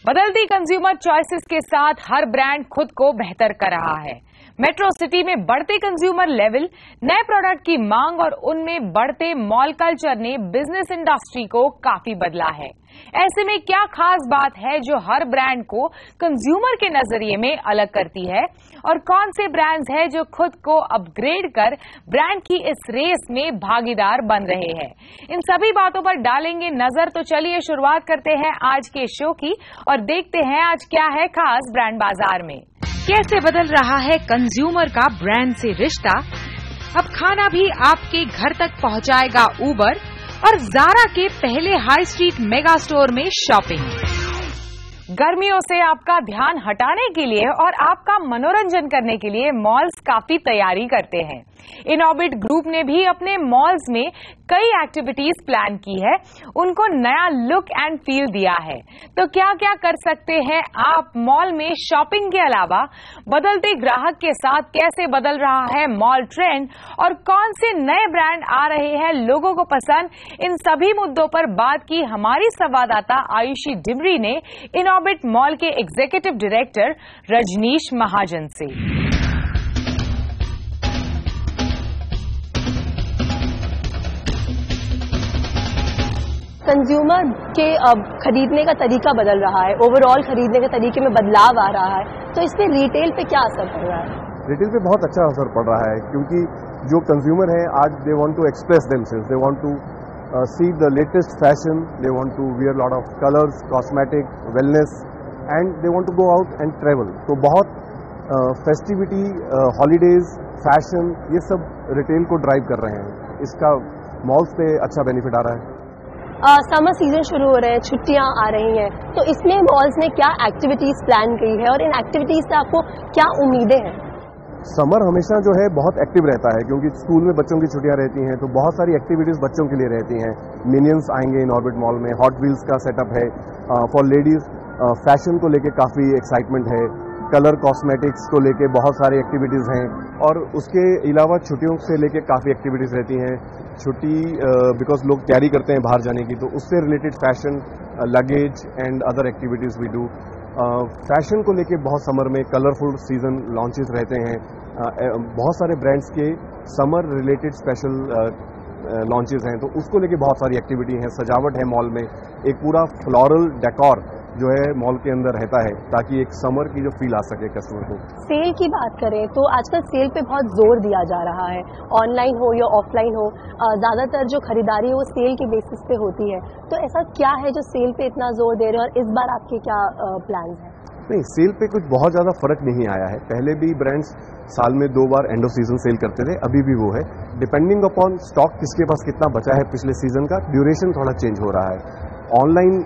बदलती consumer choices के साथ हर ब्रांड खुद को बेहतर कर रहा है। मेट्रो सिटी में बढ़ते कंज्यूमर लेवल, नए प्रोडक्ट की मांग और उनमें बढ़ते मॉल कल्चर ने बिजनेस इंडस्ट्री को काफी बदला है। ऐसे में क्या खास बात है जो हर ब्रांड को कंज्यूमर के नजरिए में अलग करती है और कौन से ब्रांड्स हैं जो खुद को अपग्रेड कर ब्रांड की इस रेस में भागीदार बन रहे हैं? इन सभी बातों पर डालेंगे नजर। तो चलिए शुरुआत करते हैं आज के शो की और देखते हैं आज क्या है खास ब्रांड बाजार में। कैसे बदल रहा है कंज्यूमर का ब्रांड से रिश्ता? अब खाना भी आपके घर तक पहुंचाएगा उबर और ज़ारा के पहले हाई स्ट्रीट मेगा स्टोर में शॉपिंग। गर्मियों से आपका ध्यान हटाने के लिए और आपका मनोरंजन करने के लिए मॉल्स काफी तैयारी करते हैं। इनऑर्बिट ग्रुप ने भी अपने मॉल्स में कई एक्टिविटीज प्लान की है, उनको नया लुक एंड फील दिया है। तो क्या क्या कर सकते हैं आप मॉल में शॉपिंग के अलावा? बदलते ग्राहक के साथ कैसे बदल रहा है मॉल ट्रेंड और कौन से नए ब्रांड आ रहे हैं लोगों को पसंद? इन सभी मुद्दों पर बात की हमारी संवाददाता आयुषी डिमरी ने इनऑर्बिट मॉल के एग्जीक्यूटिव डायरेक्टर रजनीश महाजन से। कंज्यूमर के खरीदने का तरीका बदल रहा है, ओवरऑल खरीदने के तरीके में बदलाव आ रहा है, तो इससे रिटेल पे क्या असर पड़ रहा है? रिटेल पे बहुत अच्छा असर पड़ रहा है क्योंकि जो कंज्यूमर है आज they want to express themselves, they want to see the latest fashion, they want to wear lot of colours, cosmetic, wellness and they want to go out and travel. तो बहुत फेस्टिविटी, हॉलीडेज, फैशन, ये सब retail को drive कर रहे हैं। इसका malls पे अच्छा बेनिफिट आ रहा है। समर सीजन शुरू हो रहे हैं, छुट्टियां आ रही हैं, तो इसमें मॉल्स ने क्या एक्टिविटीज प्लान की है और इन एक्टिविटीज से आपको क्या उम्मीदें हैं? समर हमेशा जो है बहुत एक्टिव रहता है क्योंकि स्कूल में बच्चों की छुट्टियां रहती हैं, तो बहुत सारी एक्टिविटीज बच्चों के लिए रहती हैं। मिनियंस आएंगे इनऑर्बिट मॉल में, हॉट व्हील्स का सेटअप है, फॉर लेडीज फैशन को लेके काफी एक्साइटमेंट है, कलर कॉस्मेटिक्स को लेके बहुत सारी एक्टिविटीज हैं और उसके अलावा छुट्टियों से लेके काफी एक्टिविटीज रहती हैं। छुट्टी बिकॉज लोग तैयारी करते हैं बाहर जाने की, तो उससे related fashion, luggage and other activities we do. Fashion को लेके बहुत समर में कलरफुल सीजन लॉन्चेस रहते हैं, बहुत सारे ब्रांड्स के समर रिलेटेड स्पेशल लॉन्चेस हैं, तो उसको लेके बहुत सारी एक्टिविटी हैं। सजावट है मॉल में, एक पूरा फ्लोरल डेकोर जो है मॉल के अंदर रहता है ताकि एक समर की जो फील आ सके कस्टमर को। सेल की बात करें तो आजकल सेल पे बहुत जोर दिया जा रहा है, ऑनलाइन हो या ऑफलाइन हो, ज्यादातर जो खरीदारी है वो सेल के बेसिस पे होती है। तो ऐसा क्या है जो सेल पे इतना जोर दे रहे हैं और इस बार आपके क्या प्लान्स हैं? नहीं, सेल पे कुछ बहुत ज्यादा फर्क नहीं आया है। पहले भी ब्रांड्स साल में 2 बार एंड ऑफ सीजन सेल करते थे, अभी भी वो है। डिपेंडिंग अपॉन स्टॉक किसके पास कितना बचा है पिछले सीजन का, ड्यूरेशन थोड़ा चेंज हो रहा है। ऑनलाइन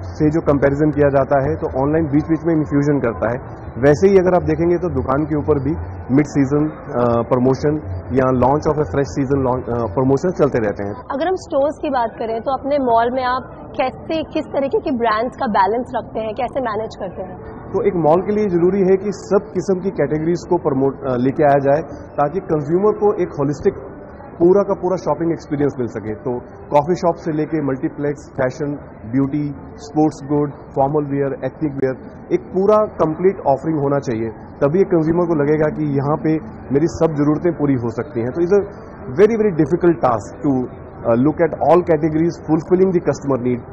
से जो कंपैरिजन किया जाता है तो ऑनलाइन बीच बीच में इन्फ्यूजन करता है। वैसे ही अगर आप देखेंगे तो दुकान के ऊपर भी मिड सीजन प्रमोशन या launch of A fresh season promotion चलते रहते हैं। अगर हम स्टोर्स की बात करें तो अपने मॉल में आप किस तरीके के ब्रांड्स का बैलेंस रखते हैं, कैसे मैनेज करते हैं? तो एक मॉल के लिए जरूरी है कि सब किस्म की कैटेगरीज को प्रमोट लेके आया जाए ताकि कंज्यूमर को एक होलिस्टिक पूरा का पूरा शॉपिंग एक्सपीरियंस मिल सके। तो कॉफी शॉप से लेके multiplex, fashion, beauty, sports good, formal wear, ethnic wear, एक पूरा कंप्लीट ऑफरिंग होना चाहिए, तभी एक कंज्यूमर को लगेगा कि यहाँ पे मेरी सब जरूरतें पूरी हो सकती हैं। तो is a very very difficult task to look at all categories fulfilling the customer need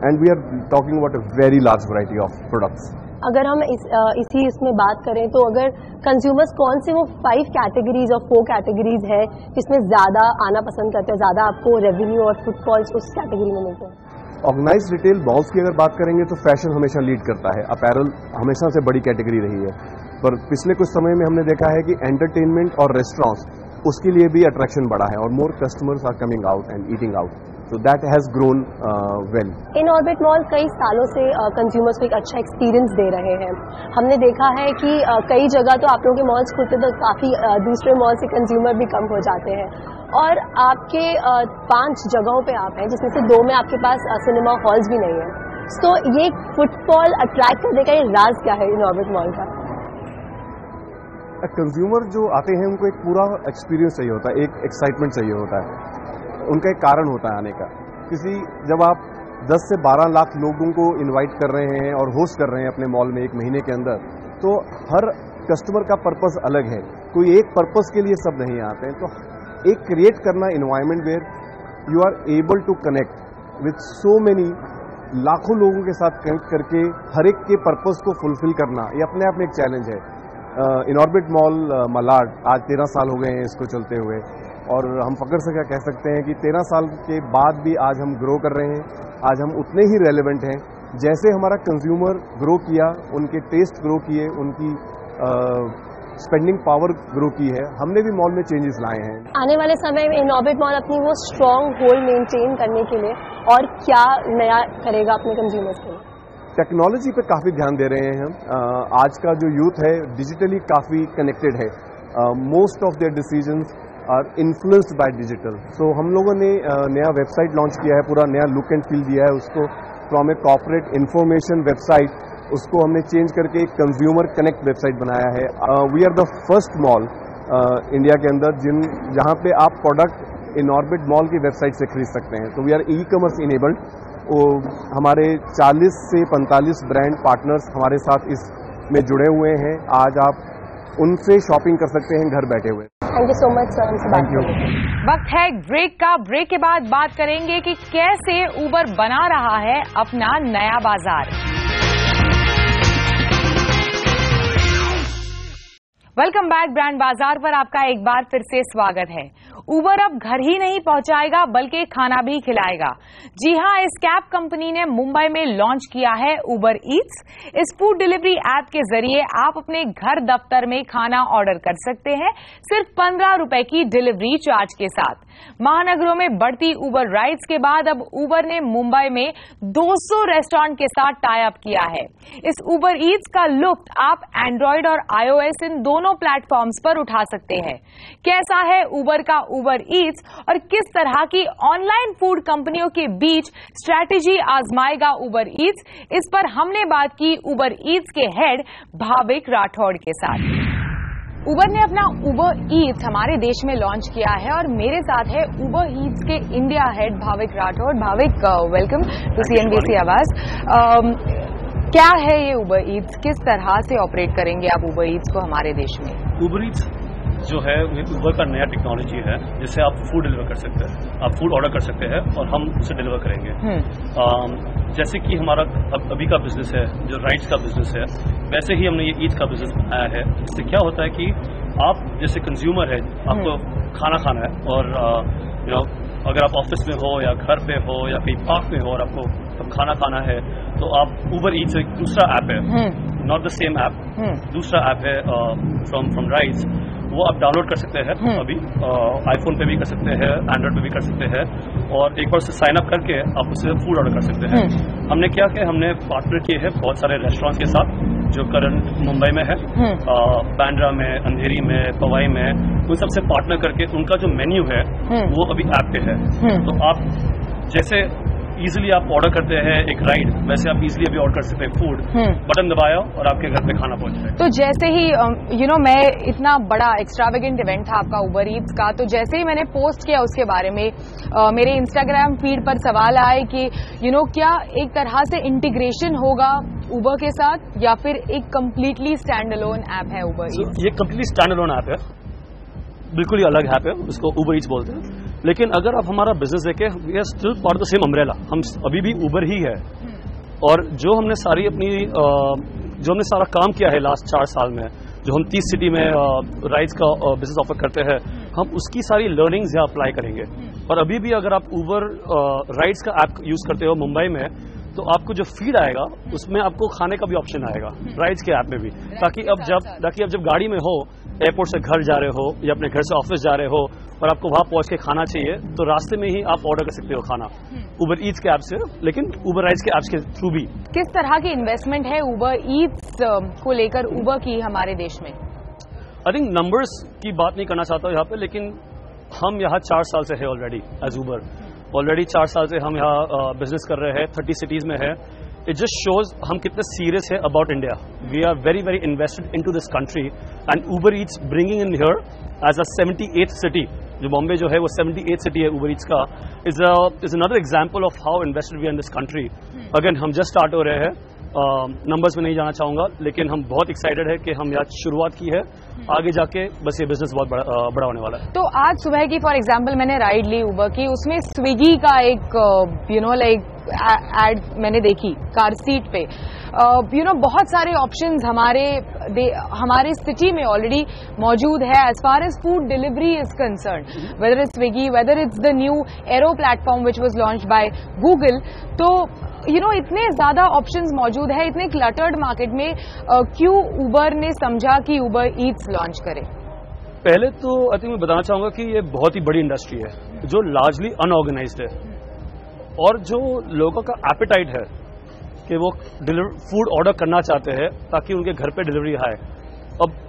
and we are talking about a very large variety of products. अगर हम इसी इसमें बात करें तो अगर कंज्यूमर्स कौन से वो 5 कैटेगरीज और 4 कैटेगरीज है जिसमें ज्यादा आना पसंद करते हैं, ज्यादा आपको रेवेन्यू और फुटफॉल्स उस कैटेगरी में मिलते हैं? ऑर्गेनाइज्ड रिटेल मॉल्स की अगर बात करेंगे तो फैशन हमेशा लीड करता है, अपैरल हमेशा से बड़ी कैटेगरी रही है, पर पिछले कुछ समय में हमने देखा है कि एंटरटेनमेंट और रेस्टोरेंट्स उसके लिए भी अट्रैक्शन बढ़ा है और more customers are coming out and eating out, so that has grown well. Inorbit mall कई सालों से कंज्यूमर्स को एक अच्छा एक्सपीरियंस दे रहे हैं। हमने देखा है कि कई जगह तो आप लोगों के मॉल्स खुलते तो काफी दूसरे मॉल से कंज्यूमर भी कम हो जाते हैं और आपके 5 जगहों पे आप हैं जिसमें से 2 में आपके पास सिनेमा हॉल्स भी नहीं है। तो ये फुटफॉल अट्रैक्ट करने का ये राज क्या है इनऑर्बिट मॉल का? कंज्यूमर जो आते हैं उनको एक पूरा एक्सपीरियंस चाहिए होता है, एक एक्साइटमेंट चाहिए होता है, उनका एक कारण होता है आने का। जब आप 10 से 12 लाख लोगों को इनवाइट कर रहे हैं और होस्ट कर रहे हैं अपने मॉल में एक महीने के अंदर, तो हर कस्टमर का पर्पस अलग है, कोई एक पर्पस के लिए सब नहीं आते हैं। तो एक क्रिएट करना environment where you are able to connect with so many, लाखों लोगों के साथ कनेक्ट करके हर एक के पर्पस को फुलफिल करना, ये अपने आप में एक चैलेंज है। इनऑर्बिट मॉल मलाड आज 13 साल हो गए हैं इसको चलते हुए, और हम फख्र से क्या कह सकते हैं कि 13 साल के बाद भी आज हम ग्रो कर रहे हैं। आज हम उतने ही रेलेवेंट हैं जैसे हमारा कंज्यूमर ग्रो किया, उनके टेस्ट ग्रो किए, उनकी स्पेंडिंग पावर ग्रो की है, हमने भी मॉल में चेंजेस लाए हैं। आने वाले समय में इनऑर्बिट मॉल अपनी वो स्ट्रॉन्ग होल्ड मेंटेन करने के लिए और क्या नया करेगा अपने कंज्यूमर्स के लिए? टेक्नोलॉजी पे काफ़ी ध्यान दे रहे हैं हम। आज का जो यूथ है डिजिटली काफ़ी कनेक्टेड है, most of their decisions are influenced by digital. So हम लोगों ने नया वेबसाइट लॉन्च किया है, पूरा नया लुक एंड फील दिया है उसको, from a corporate information website उसको हमने चेंज करके एक कंज्यूमर कनेक्ट वेबसाइट बनाया है। We are the first mall India के अंदर जहां पे आप प्रोडक्ट इनऑर्बिट मॉल की वेबसाइट से खरीद सकते हैं। तो we are e commerce enabled. हमारे 40 से 45 ब्रांड पार्टनर्स हमारे साथ इसमें जुड़े हुए हैं। आज आप उनसे शॉपिंग कर सकते हैं घर बैठे हुए। Thank you so much sir, हमसे बात करने के लिए। वक्त है ब्रेक का। ब्रेक के बाद बात करेंगे कि कैसे उबर बना रहा है अपना नया बाजार। Welcome back. ब्रांड बाजार पर आपका एक बार फिर से स्वागत है। उबर अब घर ही नहीं पहुंचाएगा बल्कि खाना भी खिलाएगा। जी हां, इस कैब कंपनी ने मुंबई में लॉन्च किया है उबर ईट्स। इस फूड डिलीवरी ऐप के जरिए आप अपने घर दफ्तर में खाना ऑर्डर कर सकते हैं, सिर्फ 15 रुपए की डिलीवरी चार्ज के साथ। महानगरों में बढ़ती उबर राइड्स के बाद अब उबर ने मुंबई में 200 रेस्टोरेंट के साथ टाई अप किया है। इस उबर ईट्स का लुत्फ आप एंड्रॉइड और iOS इन दोनों प्लेटफॉर्म्स पर उठा सकते हैं। कैसा है उबर का उबर ईट्स और किस तरह की ऑनलाइन फूड कंपनियों के बीच स्ट्रैटेजी आजमाएगा उबर ईट्स, इस पर हमने बात की उबर ईट्स के हेड भाविक राठौड़ के साथ। उबर ने अपना उबर ईट्स हमारे देश में लॉन्च किया है और मेरे साथ है उबर ईट्स के India head Bhavik Rathod. Bhavik, welcome to CNBC Awaaz. क्या है ये उबर ईट्स, किस तरह से ऑपरेट करेंगे आप उबर ईट्स को हमारे देश में? उबर ईट्स जो है उबर का नया टेक्नोलॉजी है जिससे आप फूड डिलीवर कर सकते हैं, आप फूड ऑर्डर कर सकते हैं और हम उसे डिलीवर करेंगे। जैसे कि हमारा अभी का बिजनेस है जो राइड्स का बिजनेस है, वैसे ही हमने ये ईट्स का बिजनेस बनाया है। इससे क्या होता है कि आप जैसे कंज्यूमर है, आपको खाना खाना है और अगर आप ऑफिस में हो या घर पे हो या कहीं पार्क में हो और आपको खाना खाना है तो आप उबर ईट्स एक दूसरा ऐप है, नॉट द सेम ऐप, दूसरा ऐप है फ्रॉम राइड्स, वो आप डाउनलोड कर सकते हैं। अभी आईफोन पे भी कर सकते हैं, एंड्रॉइड पे भी कर सकते हैं और एक बार उसे साइन अप करके आप उससे फूड ऑर्डर कर सकते हैं। हमने क्या किया, हमने पार्टनर किए हैं बहुत सारे रेस्टोरेंट्स के साथ जो करंट मुंबई में है, बांद्रा में, अंधेरी में, पवाई में, उन सबसे पार्टनर करके उनका जो मेन्यू है वो अभी ऐप पे है। तो आप जैसे इजीली आप ऑर्डर करते हैं एक राइड, वैसे आप इजीली अभी ऑर्डर कर सकते हैं फूड, बटन दबाया और आपके घर पे खाना पहुंच जाए। तो जैसे ही मैं इतना बड़ा एक्स्ट्रावेगेंट इवेंट था आपका उबर ईट्स का, तो जैसे ही मैंने पोस्ट किया उसके बारे में मेरे इंस्टाग्राम फीड पर सवाल आए कि क्या एक तरह से इंटीग्रेशन होगा उबर के साथ या फिर एक कंप्लीटली स्टैंड अलोन ऐप है उबर ईट्स? ये कंप्लीटली स्टैंड अलोन ऐप है, बिल्कुल ही अलग ऐप है, उसको उबर ईट्स बोलते हैं। लेकिन अगर आप हमारा बिजनेस देखें, we are still part of the same umbrella, हम अभी भी उबर ही है। और जो हमने सारा काम किया है लास्ट 4 साल में, जो हम 30 सिटी में राइड्स का बिजनेस ऑफर करते हैं, हम उसकी सारी लर्निंग्स यहाँ अप्लाई करेंगे। और अभी भी अगर आप उबर राइड्स का ऐप यूज करते हो मुंबई में, तो आपको जो फीड आएगा उसमें आपको खाने का भी ऑप्शन आएगा राइड्स के ऐप में भी, ताकि अब जब गाड़ी में हो, एयरपोर्ट से घर जा रहे हो या अपने घर से ऑफिस जा रहे हो और आपको वहां पहुंच के खाना चाहिए, तो रास्ते में ही आप ऑर्डर कर सकते हो खाना उबर ईट्स के ऐप से, लेकिन उबर राइड्स के ऐप्स के थ्रू भी। किस तरह की इन्वेस्टमेंट है उबर ईट्स को लेकर उबर की हमारे देश में? आई थिंक नंबर्स की बात नहीं करना चाहता यहाँ पे, लेकिन हम यहाँ 4 साल से है ऑलरेडी एज उबर। ऑलरेडी 4 साल से हम यहाँ बिजनेस कर रहे हैं, 30 सिटीज में है। इट जस्ट शोज हम कितने सीरियस है about India. We are very very invested into this country and Uber Eats bringing in here as a 78th city, जो बॉम्बे जो है वो 78th सिटी है उबर ईट्स का, is another example of how invested we are in this country. Again हम just start हो रहे हैं, नंबर्स में नहीं जाना चाहूंगा, लेकिन हम बहुत एक्साइटेड है कि हम यहाँ शुरुआत की है, आगे जाके बस ये बिजनेस बहुत बड़ा होने वाला है। तो आज सुबह की फॉर एग्जांपल मैंने राइड ली उबर की, उसमें स्विगी का एक लाइक एड मैंने देखी कार सीट पे। बहुत सारे ऑप्शंस हमारे सिटी में ऑलरेडी मौजूद है as far as food delivery is concern, whether it's Swiggy, whether it's the new Areo platform which was launched by Google. तो इतने ज्यादा ऑप्शंस मौजूद है इतने क्लटर्ड मार्केट में, क्यों उबर ने समझा कि उबर ईट्स लॉन्च करे? पहले तो आई थिंक मैं बताना चाहूंगा कि ये बहुत ही बड़ी इंडस्ट्री है जो लार्जली अनऑर्गेनाइज्ड है, और जो लोगों का एपेटाइट है कि वो फूड ऑर्डर करना चाहते हैं ताकि उनके घर पे डिलीवरी आए।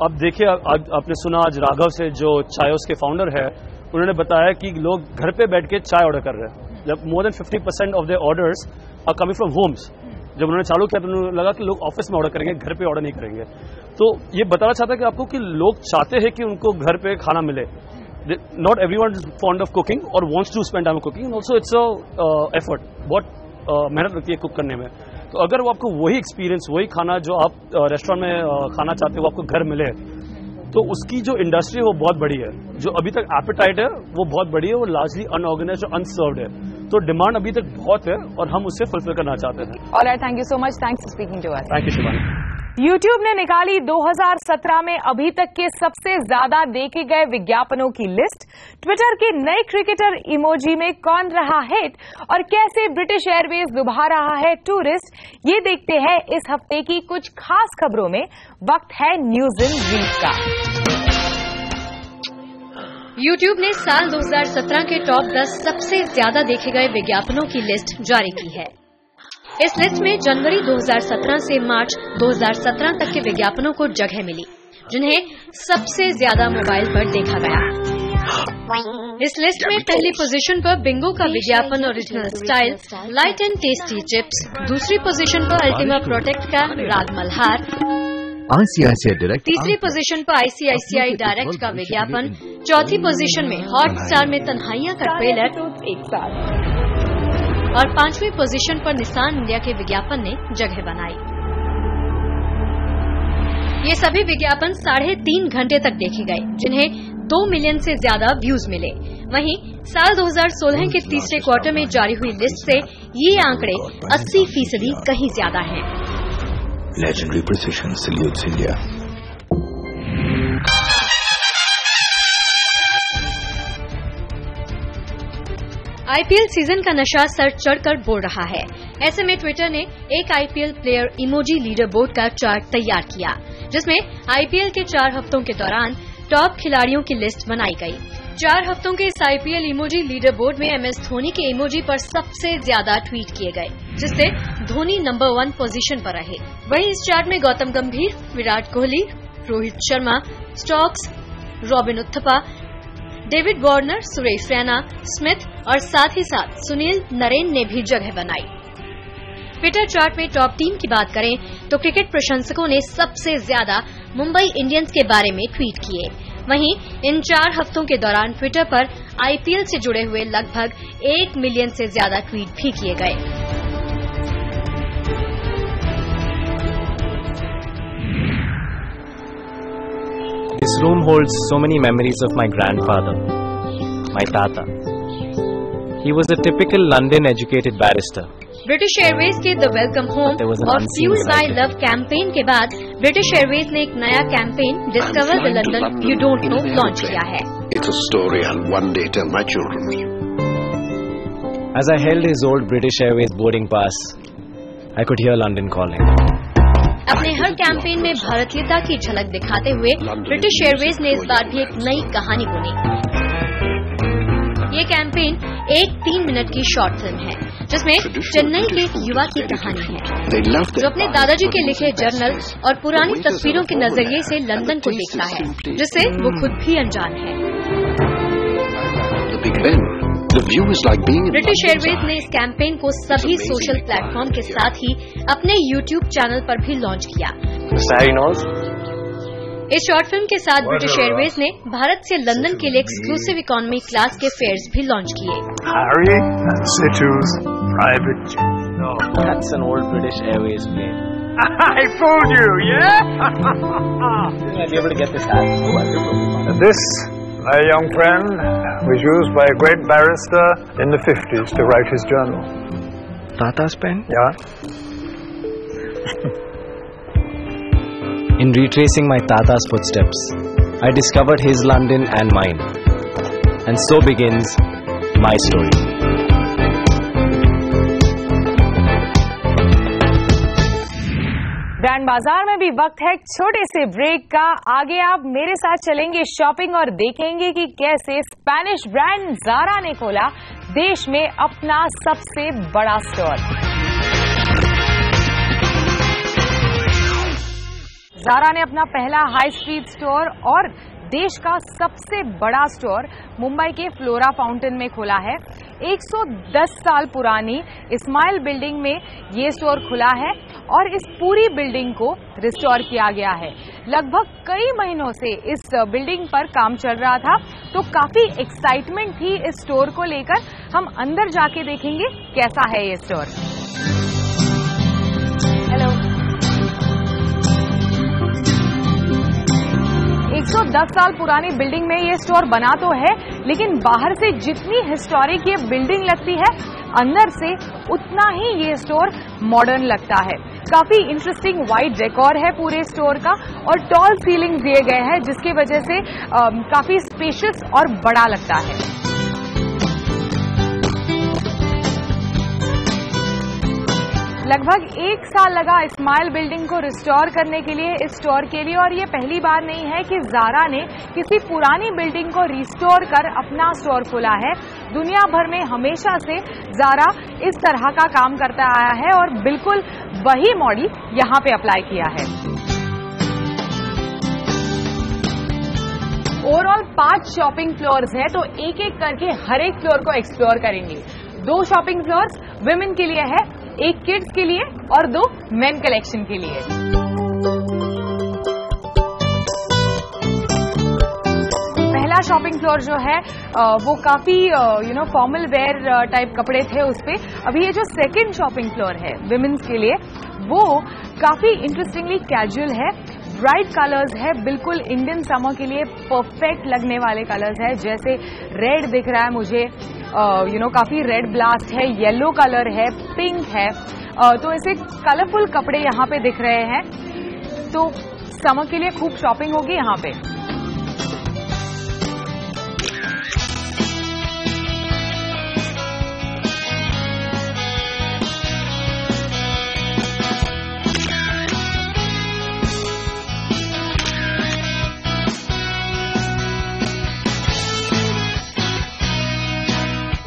अब देखिए, आपने सुना आज राघव से जो चायोस के फाउंडर है, उन्होंने बताया कि लोग घर पे बैठ के चाय ऑर्डर कर रहे हैं। जब more than 50% of their orders are coming from homes. जब उन्होंने चालू किया तो उन्हें लगा कि लोग ऑफिस में ऑर्डर करेंगे, घर पे ऑर्डर नहीं करेंगे। तो ये बताना चाहता है कि आपको कि लोग चाहते हैं कि उनको घर पे खाना मिले। Not everyone is fond of cooking or wants to spend time cooking, and also it's a effort, बहुत मेहनत लगती है कुक करने में। तो अगर वो आपको वही एक्सपीरियंस, वही खाना जो आप रेस्टोरेंट में खाना चाहते हो वो आपको घर मिले, तो उसकी जो इंडस्ट्री है वो बहुत बड़ी है। जो अभी तक एपेटाइट है वो बहुत बड़ी है, वो लार्जली अनऑर्गेनाइज्ड और अनसर्व्ड है। तो डिमांड अभी तक बहुत है और हम उससे फुलफिल करना चाहते हैं। Alright, thank you so much, thanks for speaking to us. Thank you Shivani. YouTube ने निकाली 2017 में अभी तक के सबसे ज्यादा देखे गए विज्ञापनों की लिस्ट। ट्विटर के नए क्रिकेटर इमोजी में कौन रहा हिट और कैसे ब्रिटिश एयरवेज लुभा रहा है टूरिस्ट, ये देखते हैं इस हफ्ते की कुछ खास खबरों में। वक्त है न्यूज इन ब्रीफ का। YouTube ने साल 2017 के टॉप 10 सबसे ज्यादा देखे गए विज्ञापनों की लिस्ट जारी की है। इस लिस्ट में जनवरी 2017 से मार्च 2017 तक के विज्ञापनों को जगह मिली, जिन्हें सबसे ज्यादा मोबाइल पर देखा गया। इस लिस्ट में पहली पोजीशन पर बिंगो का विज्ञापन original style light and tasty chips, दूसरी पोजीशन पर अल्टीमा प्रोटेक्ट का राग मल्हार, ICICI डायरेक्ट, तीसरी पोजीशन पर ICICI डायरेक्ट का विज्ञापन, चौथी पोजीशन में हॉटस्टार में तन्हाइयां का ट्रेलर एक साथ, और पांचवी पोजीशन पर निसान इंडिया के विज्ञापन ने जगह बनाई। ये सभी विज्ञापन 3.5 घंटे तक देखे गए, जिन्हें 2 मिलियन से ज्यादा व्यूज मिले। वहीं साल 2016 के तीसरे क्वार्टर में जारी हुई लिस्ट से ये आंकड़े 80% कहीं ज्यादा हैं। Legendary precision salutes India. IPL season का नशा सर चढ़कर बोल रहा है। ऐसे में ट्विटर ने एक IPL player emoji leader board का चार्ट तैयार किया, जिसमें IPL के 4 हफ्तों के दौरान टॉप खिलाड़ियों की लिस्ट बनाई गई। 4 हफ्तों के इस IPL इमोजी लीडर बोर्ड में MS धोनी के इमोजी पर सबसे ज्यादा ट्वीट किए गए, जिससे धोनी नंबर 1 पोजीशन पर रहे। वहीं इस चार्ट में गौतम गंभीर, Virat Kohli, Rohit Sharma, Stokes, robin Uthappa, David Warner, Suresh Raina, Smith और साथ ही साथ सुनील नरेन ने भी जगह बनाई। ट्विटर चार्ट में टॉप टीम की बात करें तो क्रिकेट प्रशंसकों ने सबसे ज्यादा मुंबई इंडियंस के बारे में ट्वीट किए। वहीं इन 4 हफ्तों के दौरान ट्विटर पर IPL से जुड़े हुए लगभग 1 मिलियन से ज्यादा ट्वीट भी किए गए। This room holds so many memories of my grandfather, my tata. He was a typical London-educated barrister. British Airways के द वेलकम होम और फ्यूल्ड बाय लव कैंपेन के बाद ब्रिटिश एयरवेज ने एक नया campaign discover the London you don't know launch किया है। It's a story I'll one day tell my children. As I held his old British Airways boarding pass, I could hear London calling. अपने her campaign में भारतीयता की झलक दिखाते हुए British Airways ने इस बार भी एक नई कहानी बुनी। ये कैंपेन एक 3 मिनट की शॉर्ट फिल्म है, जिसमें चेन्नई के एक युवा की कहानी है जो अपने दादाजी के लिखे जर्नल और पुरानी तस्वीरों के नजरिए से लंदन को देखता है, जिससे वो खुद भी अनजान है। ब्रिटिश एयरवेज ने इस कैंपेन को सभी सोशल प्लेटफॉर्म के साथ ही अपने YouTube चैनल पर भी लॉन्च किया। इस शॉर्ट फिल्म के साथ ब्रिटिश एयरवेज ने भारत से लंदन के लिए एक्सक्लूसिव इकोनॉमी क्लास के फेयर्स भी लॉन्च किए। Harry and Situ's private jet. No, that's an old British Airways plane. I fooled you, yeah? I'll be able to get this hat. This, my young friend, was used by a great barrister in the 50s to write his journal. Tata's pen? Yeah. In retracing my Tata's footsteps, I discovered his London and mine. And so begins my story. Brand बाजार में भी वक्त है छोटे से break का। आगे आप मेरे साथ चलेंगे शॉपिंग और देखेंगे कि कैसे स्पेनिश ब्रांड ज़ारा ने खोला देश में अपना सबसे बड़ा स्टोर। ज़ारा ने अपना पहला हाई स्ट्रीट स्टोर और देश का सबसे बड़ा स्टोर मुंबई के फ्लोरा फाउंटेन में खोला है। 110 साल पुरानी इस्माइल बिल्डिंग में ये स्टोर खुला है और इस पूरी बिल्डिंग को रिस्टोर किया गया है। लगभग कई महीनों से इस बिल्डिंग पर काम चल रहा था, तो काफी एक्साइटमेंट थी इस स्टोर को लेकर। हम अंदर जाके देखेंगे कैसा है ये स्टोर। हेलो। 110 साल पुरानी बिल्डिंग में ये स्टोर बना तो है, लेकिन बाहर से जितनी हिस्टोरिक ये बिल्डिंग लगती है, अंदर से उतना ही ये स्टोर मॉडर्न लगता है। काफी इंटरेस्टिंग वाइड डेकोर है पूरे स्टोर का और टॉल सीलिंग दिए गए हैं, जिसकी वजह से काफी स्पेशियस और बड़ा लगता है। लगभग 1 साल लगा इस्माइल बिल्डिंग को रिस्टोर करने के लिए इस स्टोर के लिए, और ये पहली बार नहीं है कि ज़ारा ने किसी पुरानी बिल्डिंग को रिस्टोर कर अपना स्टोर खोला है। दुनिया भर में हमेशा से ज़ारा इस तरह का काम करता आया है और बिल्कुल वही मॉडल यहाँ पे अप्लाई किया है। ओवरऑल 5 शॉपिंग फ्लोर्स है, तो एक एक करके हर एक फ्लोर को एक्सप्लोर करेंगे। 2 शॉपिंग फ्लोर्स विमेन के लिए है, 1 किड्स के लिए और 2 मेन कलेक्शन के लिए। पहला शॉपिंग फ्लोर जो है वो काफी फॉर्मल वेयर टाइप कपड़े थे उस पे। अभी ये जो सेकंड शॉपिंग फ्लोर है विमेन्स के लिए, वो काफी इंटरेस्टिंगली कैजुअल है। ब्राइट कलर्स है, बिल्कुल इंडियन समर के लिए परफेक्ट लगने वाले कलर्स है। जैसे रेड दिख रहा है मुझे, काफी रेड ब्लास्ट है, येलो कलर है, पिंक है, तो ऐसे कलरफुल कपड़े यहाँ पे दिख रहे हैं। तो समर के लिए खूब शॉपिंग होगी यहाँ पे।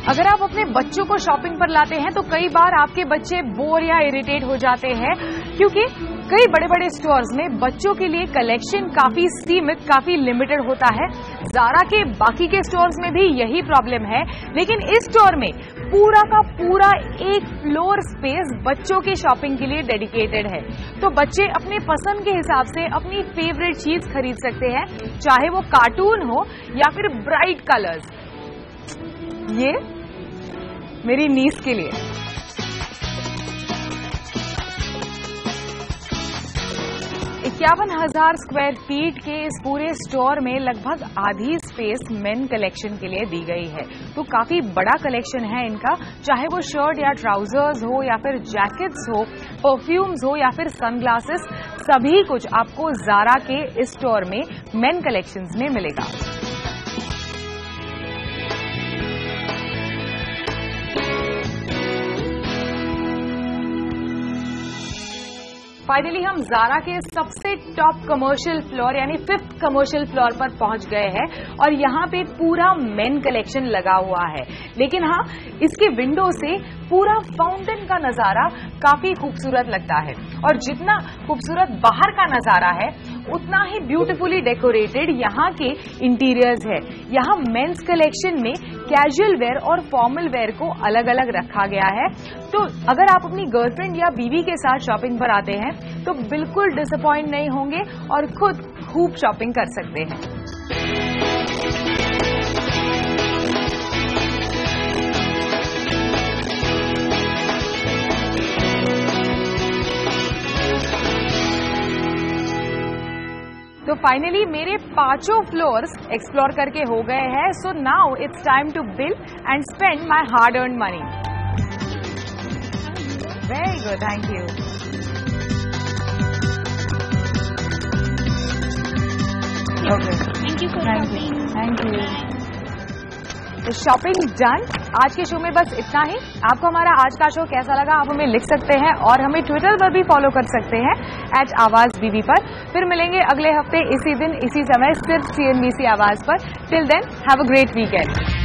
अगर आप अपने बच्चों को शॉपिंग पर लाते हैं तो कई बार आपके बच्चे बोर या इरिटेट हो जाते हैं, क्योंकि कई बड़े बड़े स्टोर्स में बच्चों के लिए कलेक्शन काफी सीमित, काफी लिमिटेड होता है। ज़ारा के बाकी के स्टोर्स में भी यही प्रॉब्लम है, लेकिन इस स्टोर में पूरा का पूरा एक फ्लोर स्पेस बच्चों की शॉपिंग के लिए डेडिकेटेड है। तो बच्चे अपने पसंद के हिसाब से अपनी फेवरेट चीज खरीद सकते हैं, चाहे वो कार्टून हो या फिर ब्राइट कलर्स। ये मेरी नीस के लिए 51,000 स्क्वायर फीट के इस पूरे स्टोर में लगभग आधी स्पेस मेन कलेक्शन के लिए दी गई है। तो काफी बड़ा कलेक्शन है इनका, चाहे वो शर्ट या ट्राउजर्स हो या फिर जैकेट्स हो, परफ्यूम्स हो या फिर सनग्लासेस, सभी कुछ आपको ज़ारा के इस स्टोर में मेन कलेक्शंस में मिलेगा। फाइनली हम ज़ारा के सबसे टॉप कमर्शियल फ्लोर यानी 5th कमर्शियल फ्लोर पर पहुंच गए हैं और यहाँ पे पूरा मेन कलेक्शन लगा हुआ है। लेकिन हाँ, इसके विंडो से पूरा फाउंटेन का नजारा काफी खूबसूरत लगता है और जितना खूबसूरत बाहर का नजारा है उतना ही ब्यूटीफुली डेकोरेटेड यहाँ के इंटीरियर्स है। यहाँ मेंस कलेक्शन में कैजुअल वेयर और फॉर्मल वेयर को अलग अलग रखा गया है। तो अगर आप अपनी गर्लफ्रेंड या बीवी के साथ शॉपिंग पर आते हैं तो बिल्कुल डिसअपॉइंट नहीं होंगे और खुद खूब शॉपिंग कर सकते हैं। तो फाइनली मेरे 5 फ्लोर्स एक्सप्लोर करके हो गए हैं। So now it's time to bill and spend my hard earned money. Very good, thank you. Okay, thank you for shopping. Thank you. तो शॉपिंग डन। आज के शो में बस इतना ही। आपको हमारा आज का शो कैसा लगा आप हमें लिख सकते हैं और हमें ट्विटर पर भी फॉलो कर सकते हैं @आवाज़ पर। फिर मिलेंगे अगले हफ्ते इसी दिन इसी समय सिर्फ CNBC आवाज पर। Till then have a great weekend.